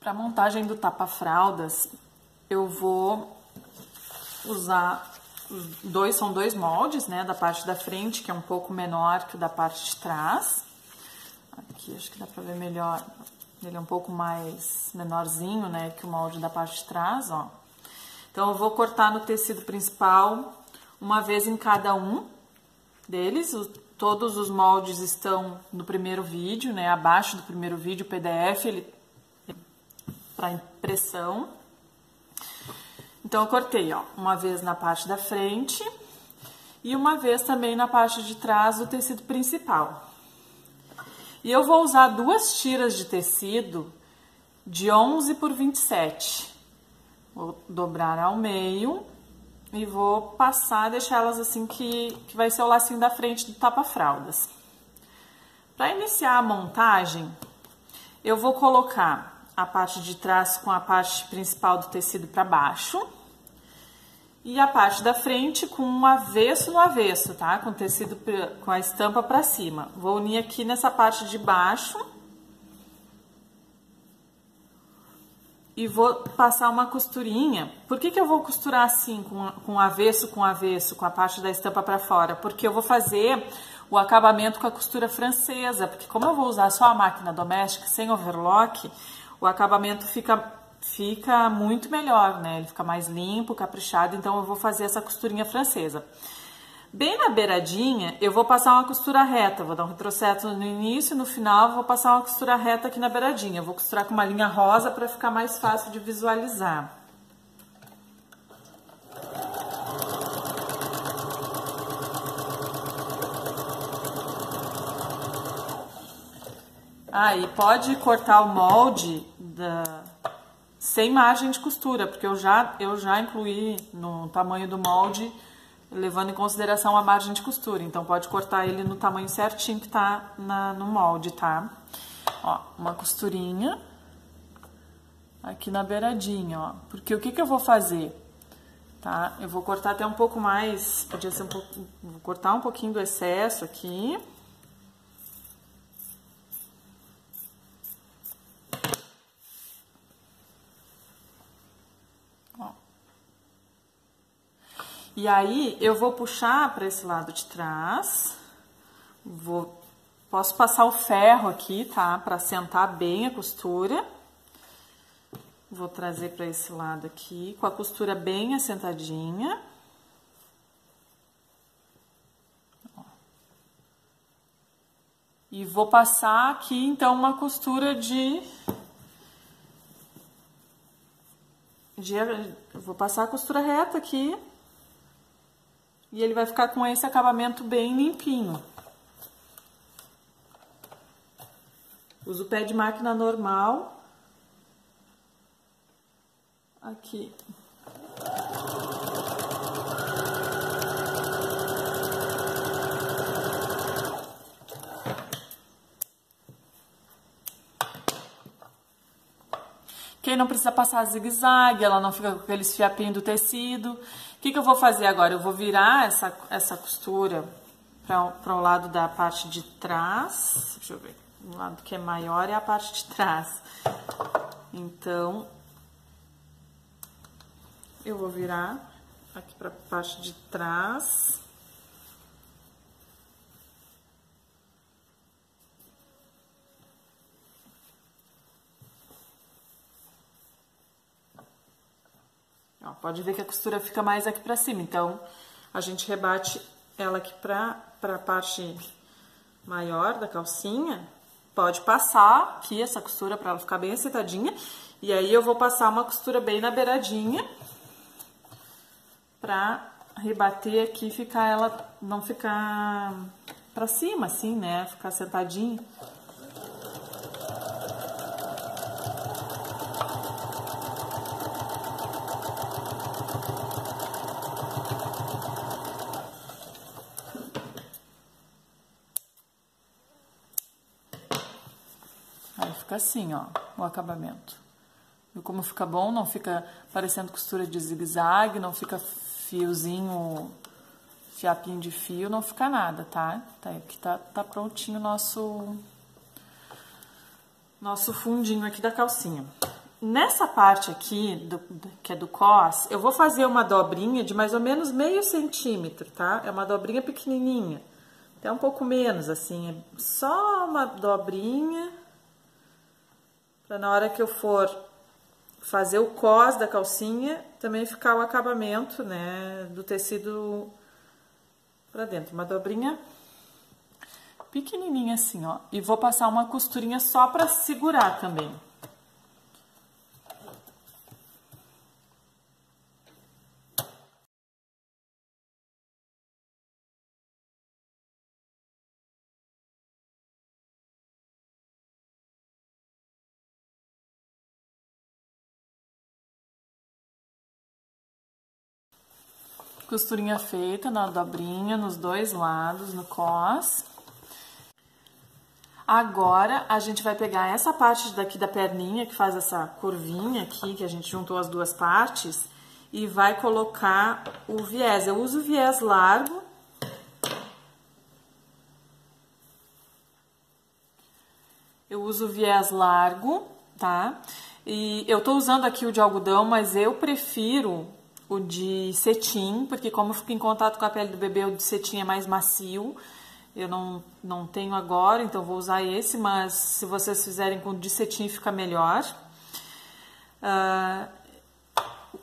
Para montagem do tapa-fraldas, eu vou usar são dois moldes, né, da parte da frente, que é um pouco menor que o da parte de trás. Aqui, acho que dá pra ver melhor, ele é um pouco mais menorzinho, né, que o molde da parte de trás, ó. Então, eu vou cortar no tecido principal, uma vez em cada um deles. Todos os moldes estão no primeiro vídeo, né, abaixo do primeiro vídeo, o PDF, ele para impressão. Então, eu cortei, ó, uma vez na parte da frente e uma vez também na parte de trás do tecido principal. E eu vou usar duas tiras de tecido de 11 por 27. Vou dobrar ao meio e vou passar, deixar elas assim que vai ser o lacinho da frente do tapa-fraldas. Para iniciar a montagem, eu vou colocar a parte de trás com a parte principal do tecido para baixo e a parte da frente com um avesso no avesso, tá? Com o tecido, com a estampa para cima. Vou unir aqui nessa parte de baixo e vou passar uma costurinha. Por que eu vou costurar assim, com avesso, com a parte da estampa para fora? Porque eu vou fazer o acabamento com a costura francesa, porque como eu vou usar só a máquina doméstica, sem overlock, o acabamento fica muito melhor, né? Ele fica mais limpo, caprichado, então eu vou fazer essa costurinha francesa. Bem na beiradinha, eu vou passar uma costura reta, vou dar um retrocesso no início e no final vou passar uma costura reta aqui na beiradinha. Eu vou costurar com uma linha rosa para ficar mais fácil de visualizar. E pode cortar o molde sem margem de costura, porque eu já incluí no tamanho do molde, levando em consideração a margem de costura. Então, pode cortar ele no tamanho certinho que tá no molde, tá? Ó, uma costurinha aqui na beiradinha, ó. Porque o que eu vou fazer, tá? Eu vou cortar até um pouco mais, podia ser vou cortar um pouquinho do excesso aqui. E aí, eu vou puxar para esse lado de trás, posso passar o ferro aqui, tá? Para assentar bem a costura. Vou trazer para esse lado aqui, com a costura bem assentadinha. E vou passar aqui, então, uma costura eu vou passar a costura reta aqui. E ele vai ficar com esse acabamento bem limpinho. Uso o pé de máquina normal. Aqui. Quem não precisa passar zigue-zague, ela não fica com aqueles fiapinhos do tecido. O que eu vou fazer agora? Eu vou virar essa costura para o lado da parte de trás. Deixa eu ver. O lado que é maior é a parte de trás. Então, eu vou virar aqui para a parte de trás. Ó, pode ver que a costura fica mais aqui pra cima, então a gente rebate ela aqui pra parte maior da calcinha. Pode passar aqui essa costura pra ela ficar bem assentadinha. E aí eu vou passar uma costura bem na beiradinha pra rebater aqui e não ficar pra cima, assim, né? Ficar assentadinha. Aí fica assim, ó, o acabamento. Viu como fica bom? Não fica parecendo costura de zigue-zague, não fica fiozinho, fiapinho de fio, não fica nada, tá? Aqui tá prontinho o nosso fundinho aqui da calcinha. Nessa parte aqui, que é do cós, eu vou fazer uma dobrinha de mais ou menos meio centímetro, tá? É uma dobrinha pequenininha, até um pouco menos, assim, é só uma dobrinha, pra na hora que eu for fazer o cós da calcinha, também ficar o acabamento, né, do tecido pra dentro. Uma dobrinha pequenininha assim, ó. E vou passar uma costurinha só pra segurar também. Costurinha feita na dobrinha, nos dois lados, no cós. Agora, a gente vai pegar essa parte daqui da perninha, que faz essa curvinha aqui, que a gente juntou as duas partes, e vai colocar o viés. Eu uso o viés largo. Eu uso o viés largo, tá? E eu tô usando aqui o de algodão, mas eu prefiro o de cetim, porque como eu fico em contato com a pele do bebê, o de cetim é mais macio. Eu não tenho agora, então vou usar esse, mas se vocês fizerem com o de cetim fica melhor.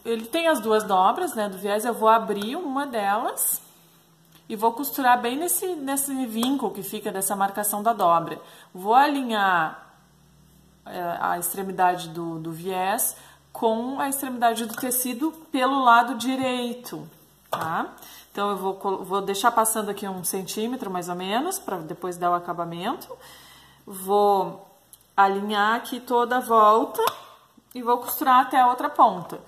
Ele tem as duas dobras, né, do viés, eu vou abrir uma delas e vou costurar bem nesse vínculo que fica dessa marcação da dobra. Vou alinhar a extremidade do viés com a extremidade do tecido pelo lado direito, tá? Então, eu vou deixar passando aqui 1 centímetro, mais ou menos, para depois dar o acabamento. Vou alinhar aqui toda a volta e vou costurar até a outra ponta.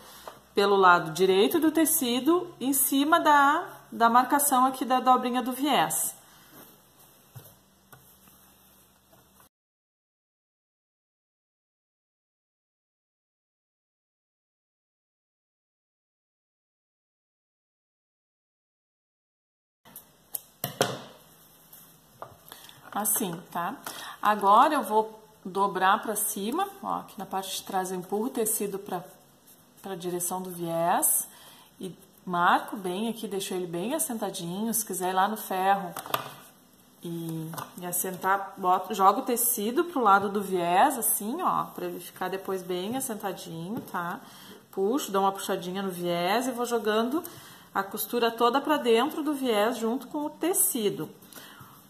Pelo lado direito do tecido, em cima da marcação aqui da dobrinha do viés. Assim, tá? Agora eu vou dobrar pra cima, ó, aqui na parte de trás eu empurro o tecido pra direção do viés e marco bem aqui, deixo ele bem assentadinho. Se quiser ir lá no ferro e assentar, jogo o tecido pro lado do viés, assim, ó, pra ele ficar depois bem assentadinho, tá? Puxo, dou uma puxadinha no viés e vou jogando a costura toda pra dentro do viés junto com o tecido.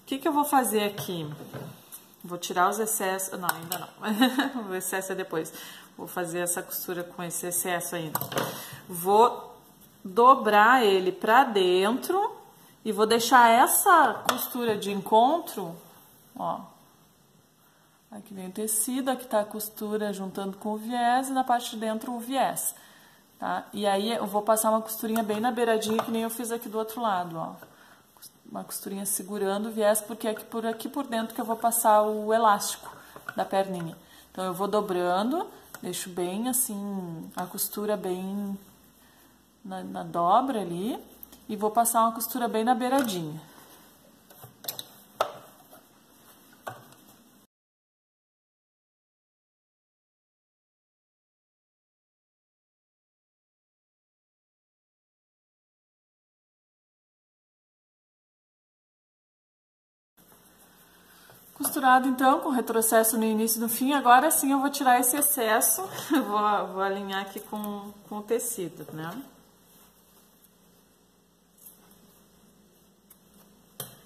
O que eu vou fazer aqui? Vou tirar os excessos... Não, ainda não. O excesso é depois. Vou fazer essa costura com esse excesso ainda. Vou dobrar ele pra dentro e vou deixar essa costura de encontro, ó. Aqui vem o tecido, aqui tá a costura juntando com o viés e na parte de dentro o viés, tá? E aí eu vou passar uma costurinha bem na beiradinha, que nem eu fiz aqui do outro lado, ó. Uma costurinha segurando o viés, porque é aqui por dentro que eu vou passar o elástico da perninha. Então, eu vou dobrando, deixo bem assim, a costura bem na dobra ali, e vou passar uma costura bem na beiradinha. Costurado então, com retrocesso no início e no fim, agora sim eu vou tirar esse excesso, vou alinhar aqui com o tecido, né?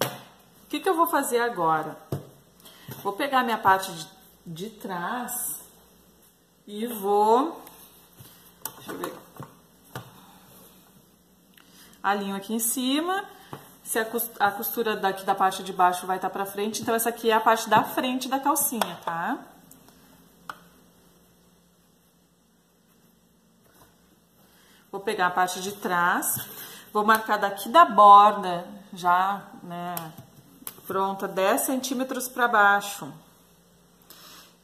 O que eu vou fazer agora? Vou pegar minha parte de trás e vou... Deixa eu ver. Alinho aqui em cima. Se a costura daqui da parte de baixo vai estar pra frente, então essa aqui é a parte da frente da calcinha, tá? Vou pegar a parte de trás, vou marcar daqui da borda, já, né, pronta, 10 centímetros pra baixo.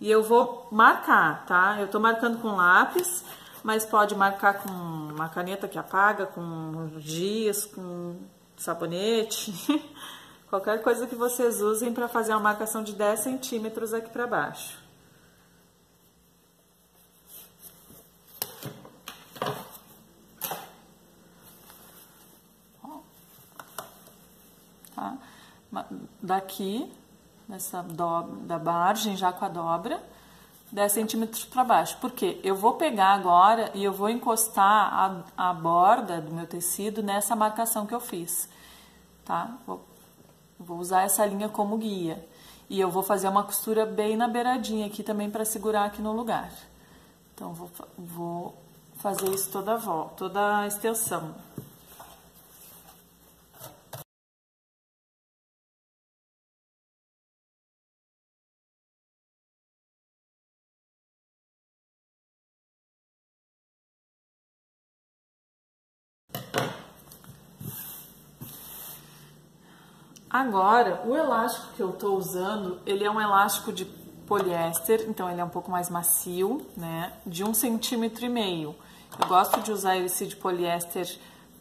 E eu vou marcar, tá? Eu tô marcando com lápis, mas pode marcar com uma caneta que apaga, com giz, com... sabonete, qualquer coisa que vocês usem para fazer uma marcação de 10 centímetros aqui para baixo. daqui, da margem já com a dobra, 10 centímetros para baixo. Por quê? Eu vou pegar agora e eu vou encostar a borda do meu tecido nessa marcação que eu fiz, tá? Vou usar essa linha como guia. E eu vou fazer uma costura bem na beiradinha aqui também para segurar aqui no lugar. Então, vou fazer isso toda a volta, toda a extensão. Agora, o elástico que eu tô usando, ele é um elástico de poliéster, então ele é um pouco mais macio, né? De 1,5 centímetros. Eu gosto de usar esse de poliéster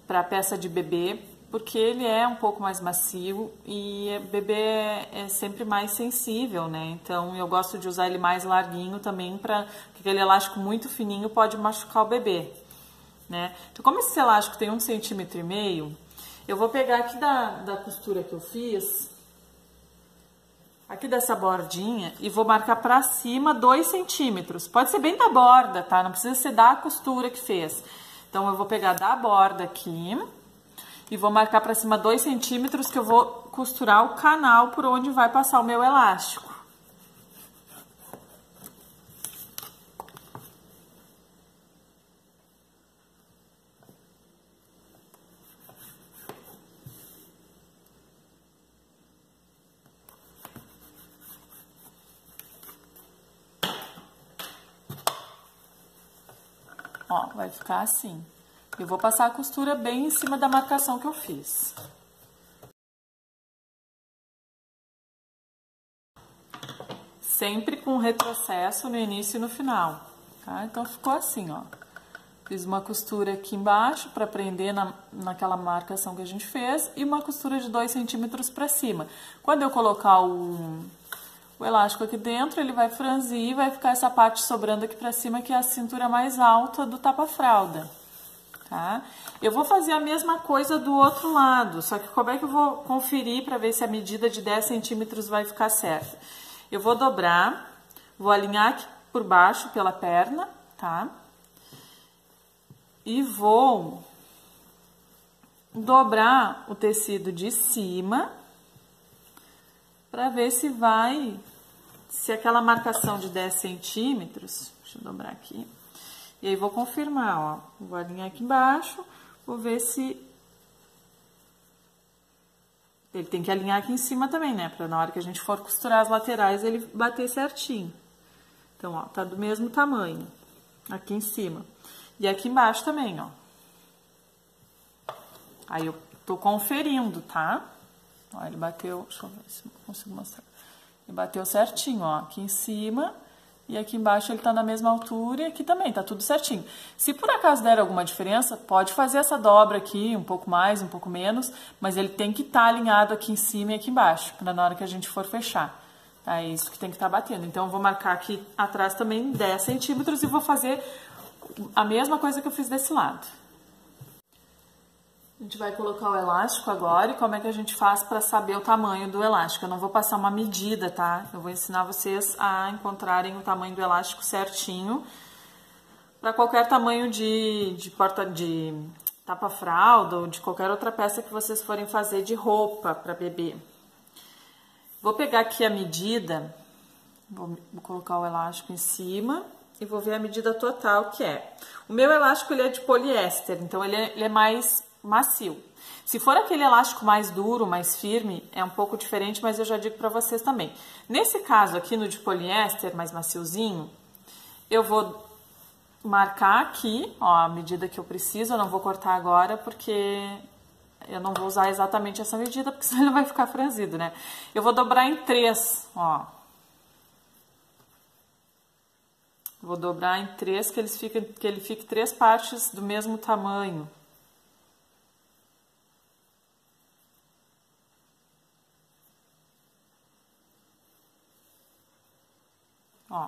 para peça de bebê, porque ele é um pouco mais macio e bebê é sempre mais sensível, né? Então eu gosto de usar ele mais larguinho também, porque aquele elástico muito fininho pode machucar o bebê, né? Então, como esse elástico tem 1,5 centímetros, eu vou pegar aqui da costura que eu fiz, aqui dessa bordinha, e vou marcar pra cima 2 centímetros. Pode ser bem da borda, tá? Não precisa ser da costura que fez. Então, eu vou pegar da borda aqui e vou marcar pra cima 2 centímetros, que eu vou costurar o canal por onde vai passar o meu elástico. Ó, vai ficar assim. Eu vou passar a costura bem em cima da marcação que eu fiz. Sempre com retrocesso no início e no final, tá? Então, ficou assim, ó. Fiz uma costura aqui embaixo para prender naquela marcação que a gente fez e uma costura de 2 centímetros para cima. Quando eu colocar o elástico aqui dentro, ele vai franzir e vai ficar essa parte sobrando aqui pra cima, que é a cintura mais alta do tapa-fralda, tá? Eu vou fazer a mesma coisa do outro lado, só que como é que eu vou conferir pra ver se a medida de 10 centímetros vai ficar certa? Eu vou dobrar, vou alinhar aqui por baixo pela perna, tá? E vou dobrar o tecido de cima pra ver se aquela marcação de 10 centímetros, deixa eu dobrar aqui, e aí vou confirmar, ó, vou alinhar aqui embaixo, vou ver se ele tem que alinhar aqui em cima também, né, pra na hora que a gente for costurar as laterais ele bater certinho. Então, ó, tá do mesmo tamanho, aqui em cima, e aqui embaixo também, ó. Aí eu tô conferindo, tá? Ó, ele bateu, deixa eu ver se eu consigo mostrar. Ele bateu certinho, ó, aqui em cima e aqui embaixo ele tá na mesma altura e aqui também, tá tudo certinho. Se por acaso der alguma diferença, pode fazer essa dobra aqui, um pouco mais, um pouco menos, mas ele tem que estar alinhado aqui em cima e aqui embaixo, pra na hora que a gente for fechar. Tá? É isso que tem que estar batendo. Então, eu vou marcar aqui atrás também 10 centímetros e vou fazer a mesma coisa que eu fiz desse lado. A gente vai colocar o elástico agora e como é que a gente faz para saber o tamanho do elástico. Eu não vou passar uma medida, tá? Eu vou ensinar vocês a encontrarem o tamanho do elástico certinho para qualquer tamanho de tapa-fralda ou de qualquer outra peça que vocês forem fazer de roupa para bebê. Vou pegar aqui a medida, vou colocar o elástico em cima e vou ver a medida total que é. O meu elástico ele é de poliéster, então ele é mais macio. Se for aquele elástico mais duro, mais firme, é um pouco diferente, mas eu já digo para vocês também. Nesse caso aqui, no de poliéster, mais maciozinho, eu vou marcar aqui, ó, a medida que eu preciso. Eu não vou cortar agora, porque eu não vou usar exatamente essa medida, porque senão ele vai ficar franzido, né? Eu vou dobrar em 3, ó. Vou dobrar em 3, que ele fique 3 partes do mesmo tamanho. Ó,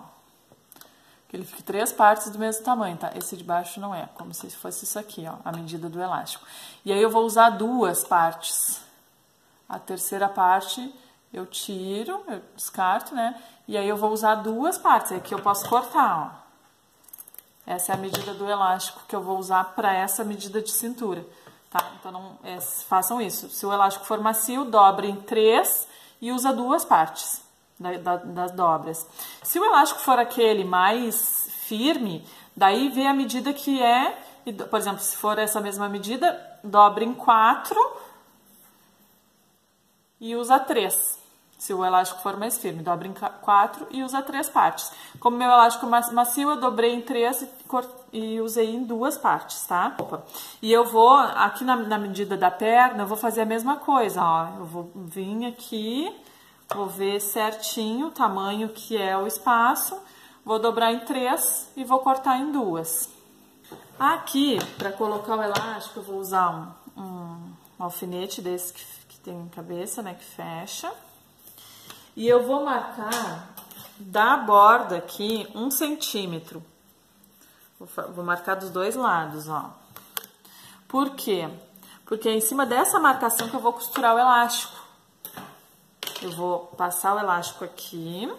que ele fique 3 partes do mesmo tamanho, tá? Esse de baixo não é, como se fosse isso aqui, ó, a medida do elástico. E aí eu vou usar 2 partes A terceira parte eu tiro, eu descarto, né? E aí eu vou usar duas partes, aqui eu posso cortar, ó. Essa é a medida do elástico que eu vou usar para essa medida de cintura, tá? Então, não, façam isso. Se o elástico for macio, dobre em 3 e usa duas partes das dobras. Se o elástico for aquele mais firme, daí vê a medida que é, por exemplo, se for essa mesma medida, dobre em 4 e usa 3. Se o elástico for mais firme, dobra em 4 e usa 3 partes. Como meu elástico macio, eu dobrei em 3 e usei em 2 partes, tá? E eu vou, aqui na medida da perna, eu vou fazer a mesma coisa, ó. Eu vou vir aqui, vou ver certinho o tamanho que é o espaço, vou dobrar em 3 e vou cortar em 2. Aqui, para colocar o elástico, eu vou usar um alfinete desse que tem cabeça, né, que fecha. E eu vou marcar da borda aqui 1 centímetro. Vou marcar dos dois lados, ó. Por quê? Porque é em cima dessa marcação que eu vou costurar o elástico. Eu vou passar o elástico aqui.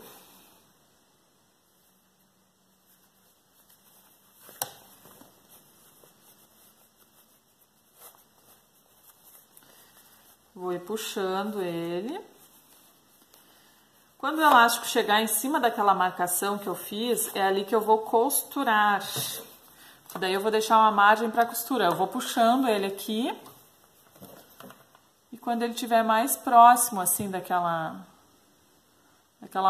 Vou ir puxando ele. Quando o elástico chegar em cima daquela marcação que eu fiz, é ali que eu vou costurar. Daí eu vou deixar uma margem para costura. Eu vou puxando ele aqui. E quando ele estiver mais próximo, assim, daquela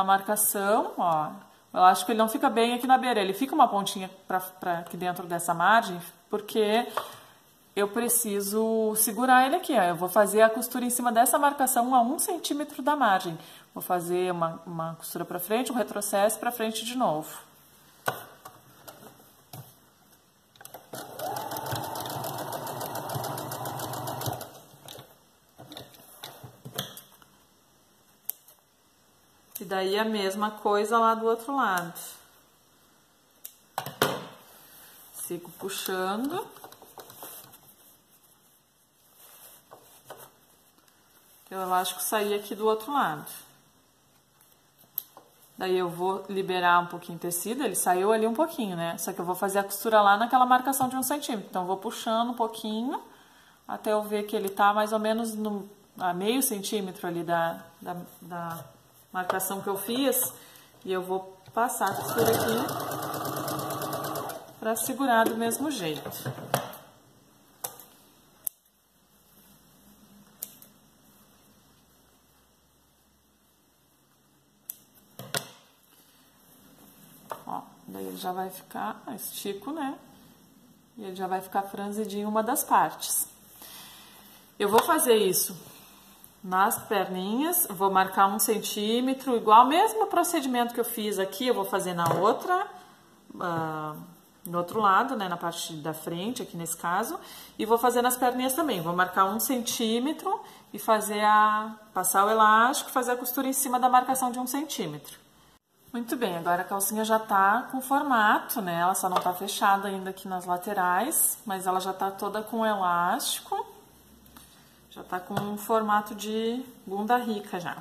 marcação, ó. O elástico ele não fica bem aqui na beira. Ele fica uma pontinha para aqui dentro dessa margem, porque eu preciso segurar ele aqui, ó. Eu vou fazer a costura em cima dessa marcação a 1 centímetro da margem. Vou fazer uma costura para frente, um retrocesso para frente de novo. E daí a mesma coisa lá do outro lado. Sigo puxando. O elástico sair aqui do outro lado. Daí eu vou liberar um pouquinho o tecido, ele saiu ali um pouquinho, né? Só que eu vou fazer a costura lá naquela marcação de 1 centímetro. Então, eu vou puxando um pouquinho, até eu ver que ele tá mais ou menos a meio centímetro ali da marcação que eu fiz. E eu vou passar a costura aqui para segurar do mesmo jeito. Daí ele já vai ficar, estico, né? E ele já vai ficar franzidinho uma das partes. Eu vou fazer isso nas perninhas, vou marcar 1 centímetro, igual o mesmo procedimento que eu fiz aqui, eu vou fazer na outra, no outro lado, né? Na parte da frente, aqui nesse caso. E vou fazer nas perninhas também, vou marcar 1 centímetro e passar o elástico e fazer a costura em cima da marcação de 1 centímetro. Muito bem, agora a calcinha já tá com formato, né? Ela só não tá fechada ainda aqui nas laterais, mas ela já tá toda com elástico. Já tá com um formato de bunda rica já.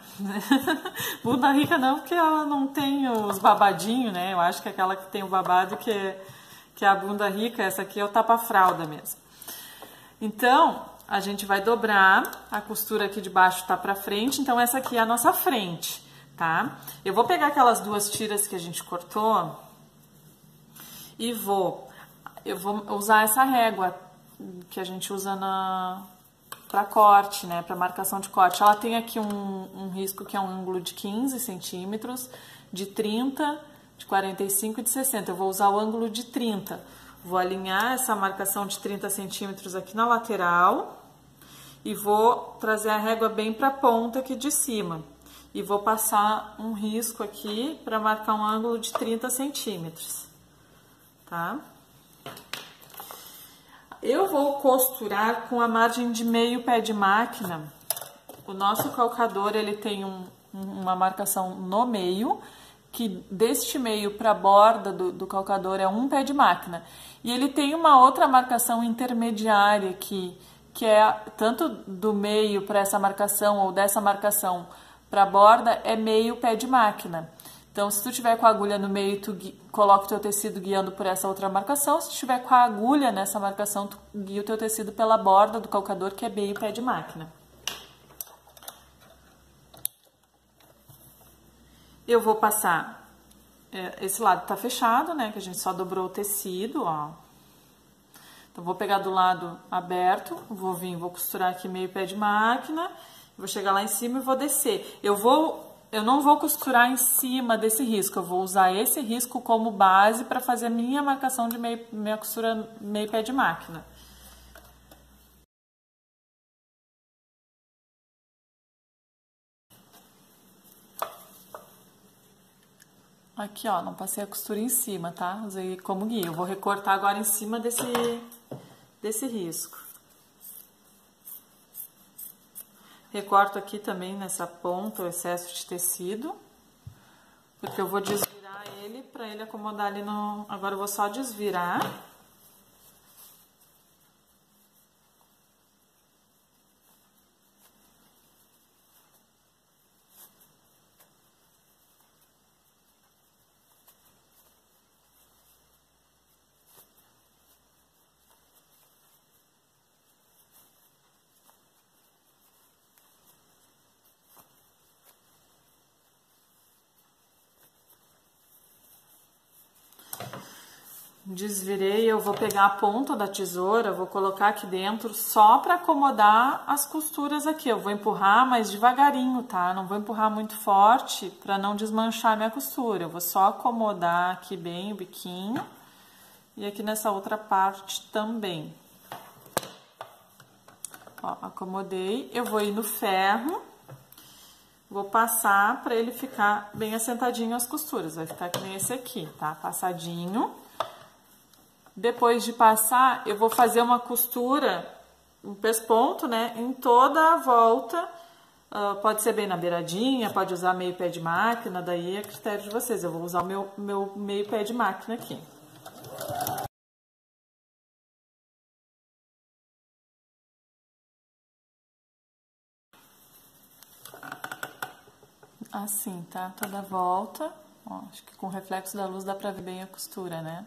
Bunda rica não, porque ela não tem os babadinhos, né? Eu acho que aquela que tem o babado que é a bunda rica, essa aqui é o tapa-fralda mesmo. Então, a gente vai dobrar, a costura aqui de baixo tá pra frente, então essa aqui é a nossa frente. Tá? Eu vou pegar aquelas 2 tiras que a gente cortou e eu vou usar essa régua que a gente usa para corte, né? Para marcação de corte. Ela tem aqui um risco que é um ângulo de 15 centímetros, de 30, de 45 e de 60. Eu vou usar o ângulo de 30. Vou alinhar essa marcação de 30 centímetros aqui na lateral e vou trazer a régua bem para a ponta aqui de cima. E vou passar um risco aqui para marcar um ângulo de 30 centímetros, tá? Eu vou costurar com a margem de meio pé de máquina. O nosso calcador, ele tem uma marcação no meio, que deste meio para a borda do calcador é 1 pé de máquina. E ele tem uma outra marcação intermediária aqui, que é tanto do meio para essa marcação ou dessa marcação para a borda, é meio pé de máquina. Então, se tu tiver com a agulha no meio, tu coloca o teu tecido guiando por essa outra marcação. Se tu tiver com a agulha nessa marcação, tu guia o teu tecido pela borda do calcador, que é meio pé de máquina. Eu vou passar, esse lado tá fechado, né, que a gente só dobrou o tecido, ó. Então, vou pegar do lado aberto, vou costurar aqui meio pé de máquina, vou chegar lá em cima e vou descer. Eu não vou costurar em cima desse risco, eu vou usar esse risco como base para fazer a minha marcação de minha costura meio pé de máquina. Aqui, ó, não passei a costura em cima, tá? Usei como guia. Eu vou recortar agora em cima desse risco. Recorto aqui também nessa ponta o excesso de tecido, porque eu vou desvirar ele para ele acomodar ali no... Agora eu vou só desvirar. Desvirei, eu vou pegar a ponta da tesoura, vou colocar aqui dentro só para acomodar as costuras aqui. Eu vou empurrar, mas devagarinho, tá? Não vou empurrar muito forte para não desmanchar minha costura. Eu vou só acomodar aqui bem o biquinho e aqui nessa outra parte também. Ó, acomodei, eu vou ir no ferro, vou passar para ele ficar bem assentadinho as costuras. Vai ficar que nem esse aqui, tá? Passadinho. Depois de passar, eu vou fazer uma costura, um pesponto, né, em toda a volta. Pode ser bem na beiradinha, pode usar meio pé de máquina, daí é critério de vocês. Eu vou usar o meu meio pé de máquina aqui. Assim, tá? Toda a volta. Ó, acho que com o reflexo da luz dá pra ver bem a costura, né?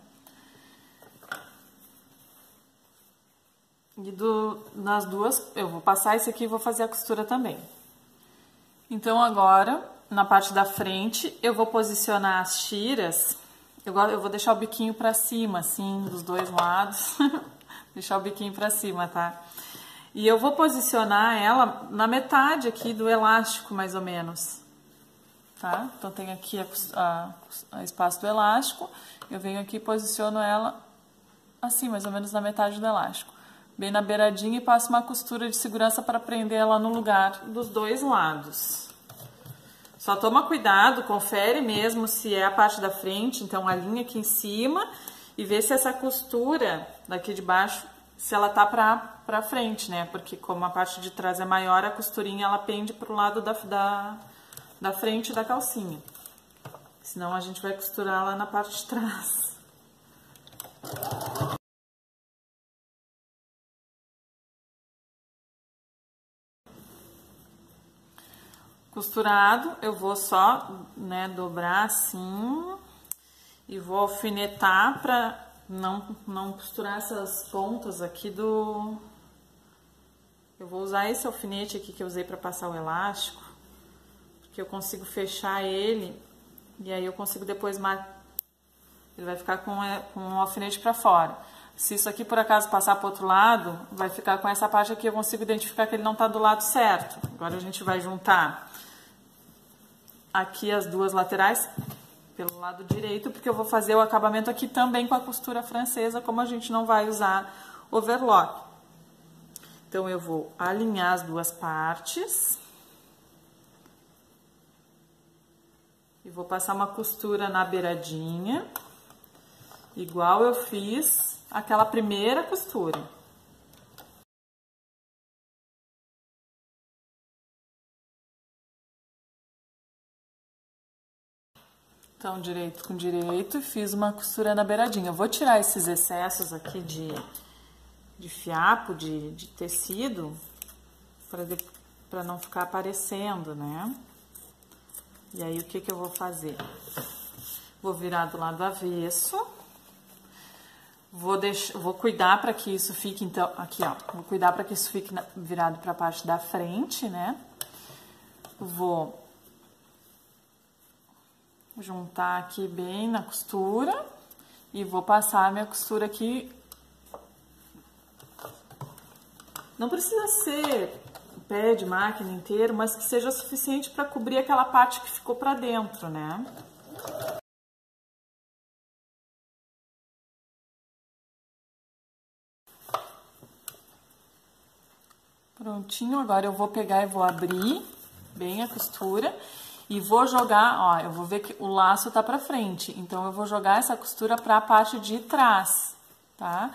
E nas duas, eu vou passar esse aqui e vou fazer a costura também. Então, agora, na parte da frente, eu vou posicionar as tiras. Eu vou deixar o biquinho pra cima, assim, dos dois lados. Deixar o biquinho pra cima, tá? E eu vou posicionar ela na metade aqui do elástico, mais ou menos. Tá? Então, tem aqui a espaço do elástico. Eu venho aqui e posiciono ela assim, mais ou menos na metade do elástico. Bem na beiradinha e passo uma costura de segurança para prender ela no lugar dos dois lados. Só toma cuidado, confere mesmo se é a parte da frente, então alinha aqui em cima e vê se essa costura daqui de baixo, se ela tá pra frente, né? Porque como a parte de trás é maior, a costurinha ela pende pro lado da frente da calcinha. Senão a gente vai costurar lá na parte de trás. Costurado, eu vou só, né, dobrar assim e vou alfinetar pra não costurar essas pontas aqui do... Eu vou usar esse alfinete aqui que eu usei pra passar o elástico, porque eu consigo fechar ele e aí eu consigo depois ele vai ficar com o alfinete pra fora. Se isso aqui por acaso passar pro outro lado, vai ficar com essa parte aqui, eu consigo identificar que ele não tá do lado certo. Agora a gente vai juntar aqui as duas laterais pelo lado direito, porque eu vou fazer o acabamento aqui também com a costura francesa, como a gente não vai usar overlock. Então, eu vou alinhar as duas partes. E vou passar uma costura na beiradinha, igual eu fiz aquela primeira costura. Então, direito com direito, fiz uma costura na beiradinha. Eu vou tirar esses excessos aqui fiapo, de tecido, para não ficar aparecendo, né? E aí, o que eu vou fazer? Vou virar do lado avesso. Vou cuidar para que isso fique, então, aqui, ó. Vou cuidar para que isso fique virado para a parte da frente, né? Vou juntar aqui bem na costura e vou passar a minha costura aqui. Não precisa ser o pé de máquina inteiro, mas que seja suficiente para cobrir aquela parte que ficou para dentro, né? Prontinho, agora eu vou pegar e vou abrir bem a costura e vou jogar, ó, eu vou ver que o laço tá pra frente, então eu vou jogar essa costura pra parte de trás, tá?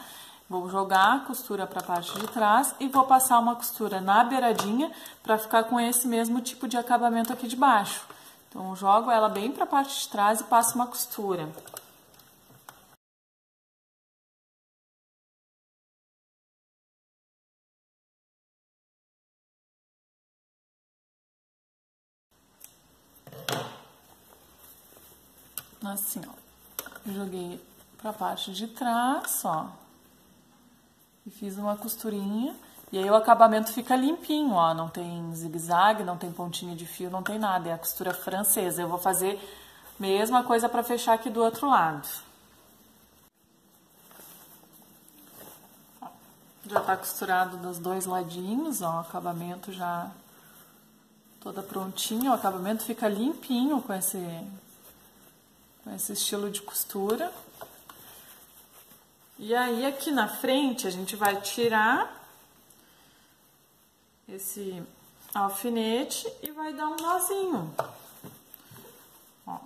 Vou jogar a costura pra parte de trás e vou passar uma costura na beiradinha pra ficar com esse mesmo tipo de acabamento aqui de baixo. Então, eu jogo ela bem pra parte de trás e passo uma costura. Assim, ó, joguei pra parte de trás, ó, e fiz uma costurinha, e aí o acabamento fica limpinho, ó, não tem zigue-zague, não tem pontinha de fio, não tem nada, é a costura francesa. Eu vou fazer a mesma coisa pra fechar aqui do outro lado. Ó, já tá costurado dos dois ladinhos, ó, o acabamento já toda prontinho, o acabamento fica limpinho com esse estilo de costura. E aí, aqui na frente, a gente vai tirar esse alfinete e vai dar um nozinho. Ó.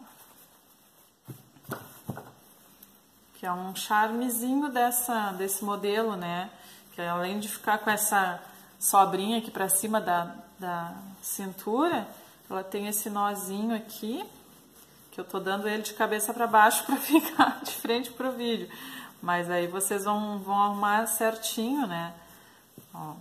Que é um charmezinho desse modelo, né? Que além de ficar com essa sobrinha aqui pra cima da cintura, ela tem esse nozinho aqui, que eu tô dando ele de cabeça para baixo para ficar de frente pro vídeo. Mas aí vocês vão arrumar certinho, né? Ó.